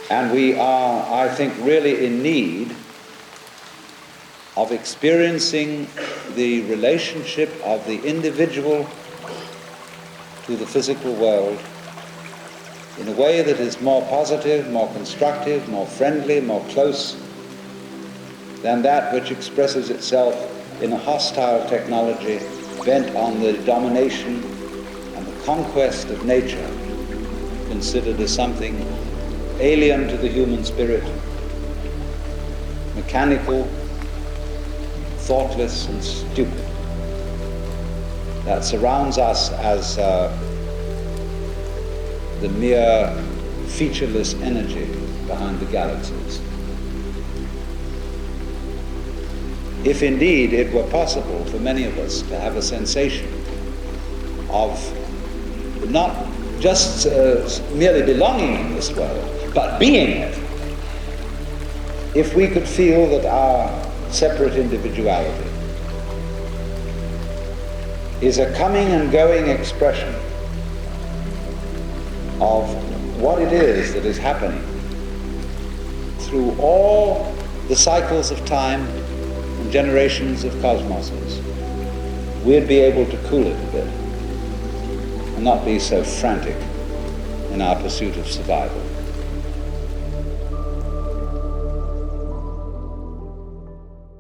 And we are, I think, really in need of experiencing the relationship of the individual to the physical world in a way that is more positive, more constructive, more friendly, more close than that which expresses itself in a hostile technology bent on the domination and the conquest of nature, considered as something alien to the human spirit, mechanical, thoughtless and stupid, that surrounds us as the mere featureless energy behind the galaxies. If indeed it were possible for many of us to have a sensation of not just merely belonging in this world, but being it, if we could feel that our separate individuality is a coming and going expression of what it is that is happening through all the cycles of time and generations of cosmoses, we'd be able to cool it a bit and not be so frantic in our pursuit of survival.